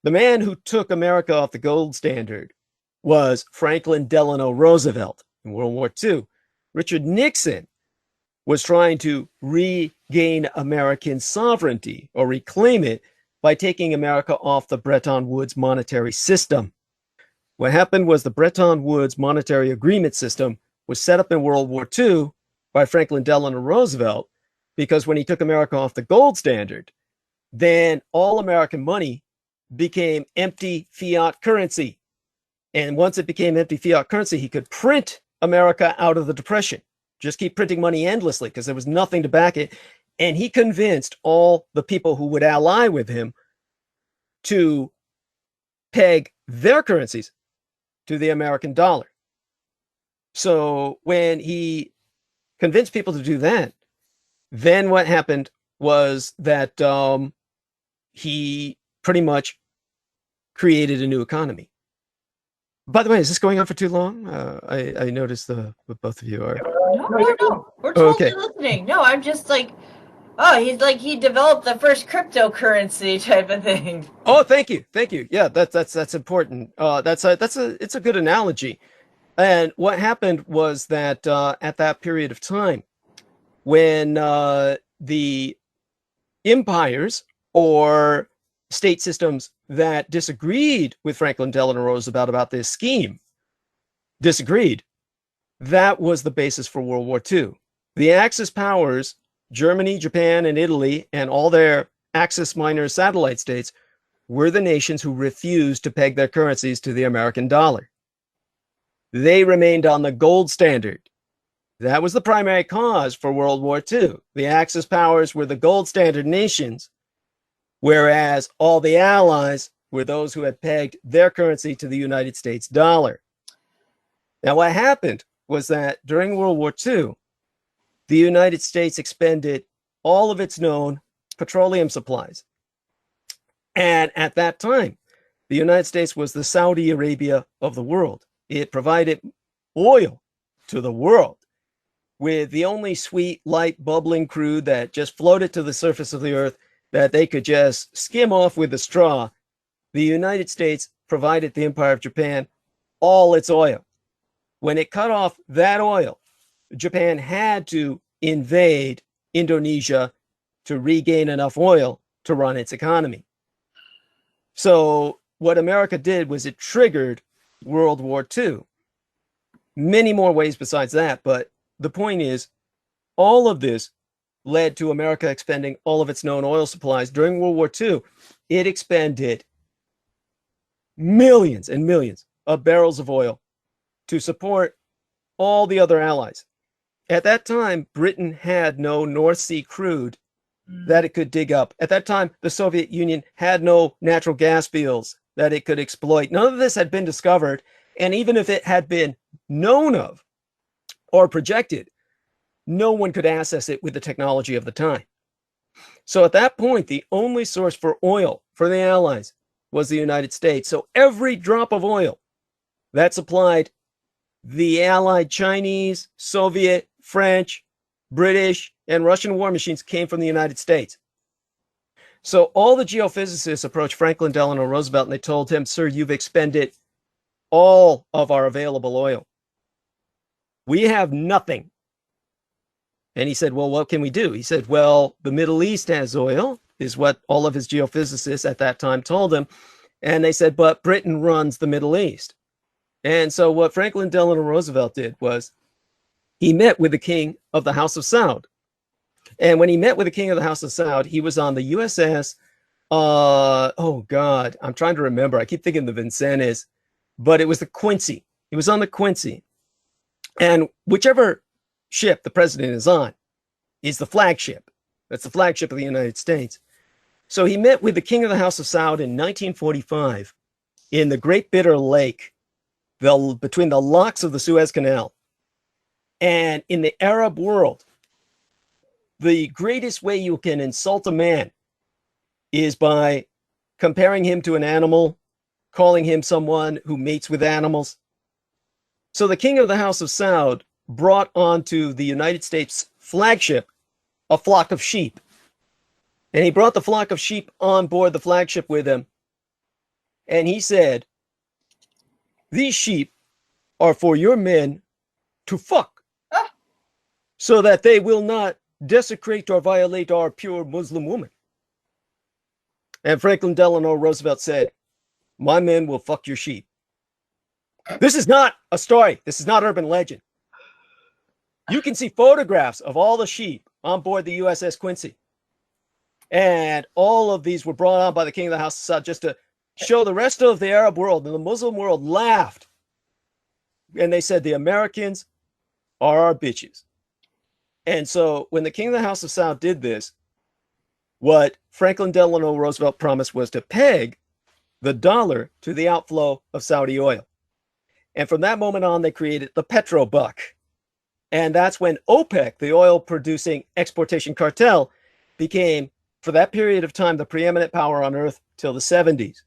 The man who took America off the gold standard was Franklin Delano Roosevelt in World War II. Richard Nixon was trying to regain American sovereignty or reclaim it by taking America off the Bretton Woods monetary system. What happened was the Bretton Woods monetary agreement system was set up in World War II by Franklin Delano Roosevelt because when he took America off the gold standard, then all American money became empty fiat currency. And once it became empty fiat currency, he could print America out of the Depression. Just keep printing money endlessly because there was nothing to back it. And he convinced all the people who would ally with him to peg their currencies to the American dollar. So when he convinced people to do that, then what happened was that he pretty much created a new economy. By the way, is this going on for too long? I noticed both of you are. No. We're totally listening. No, I'm just like, oh, he developed the first cryptocurrency type of thing. Oh, thank you. Yeah, that's important. It's a good analogy. And what happened was that at that period of time, when the empires or state systems that disagreed with Franklin Delano Roosevelt about this scheme disagreed, that was the basis for World War II. The Axis powers, Germany, Japan, and Italy, and all their Axis minor satellite states were the nations who refused to peg their currencies to the American dollar. They remained on the gold standard. That was the primary cause for World War II. The Axis powers were the gold standard nations, whereas all the allies were those who had pegged their currency to the United States dollar. Now, what happened was that during World War II, the United States expended all of its known petroleum supplies. And at that time, the United States was the Saudi Arabia of the world. It provided oil to the world with the only sweet, light, bubbling crude that just floated to the surface of the earth that they could just skim off with a straw. The United States provided the Empire of Japan all its oil. When it cut off that oil, Japan had to invade Indonesia to regain enough oil to run its economy. So what America did was it triggered World War II. Many more ways besides that, but the point is, all of this led to America expending all of its known oil supplies. During World War II, it expended millions and millions of barrels of oil to support all the other allies. At that time, Britain had no North Sea crude that it could dig up. At that time, the Soviet Union had no natural gas fields that it could exploit. None of this had been discovered. And even if it had been known of or projected, no one could access it with the technology of the time. So at that point, the only source for oil for the Allies was the United States. So every drop of oil that supplied the Allied Chinese, Soviet, French, British, and Russian war machines came from the United States. So all the geophysicists approached Franklin Delano Roosevelt and they told him, "Sir, you've expended all of our available oil. We have nothing." And he said, "Well, what can we do?" He said, "Well, the Middle East has oil," is what all of his geophysicists at that time told him. And they said, "But Britain runs the Middle East." And so what Franklin Delano Roosevelt did was he met with the king of the House of Saud. And when he met with the king of the House of Saud, he was on the USS, oh God, I'm trying to remember. I keep thinking the Vincennes, but it was the Quincy. He was on the Quincy. And whichever ship the president is on is the flagship. That's the flagship of the United States. So he met with the king of the House of Saud in 1945 in the Great Bitter Lake, between the locks of the Suez Canal. And in the Arab world, the greatest way you can insult a man is by comparing him to an animal, calling him someone who mates with animals. So the king of the House of Saud brought onto the United States flagship a flock of sheep. And he brought the flock of sheep on board the flagship with him. And he said, these sheep are for your men to fuck, so that they will not desecrate or violate our pure Muslim woman. And Franklin Delano Roosevelt said, my men will fuck your sheep. This is not a story. This is not urban legend. You can see photographs of all the sheep on board the USS Quincy. And all of these were brought on by the king of the House of Saud just to show the rest of the Arab world, and the Muslim world laughed. And they said, the Americans are our bitches. And so when the king of the House of Saud did this, what Franklin Delano Roosevelt promised was to peg the dollar to the outflow of Saudi oil. And from that moment on, they created the petrobuck. And that's when OPEC, the oil producing exportation cartel, became, for that period of time, the preeminent power on earth till the 70s.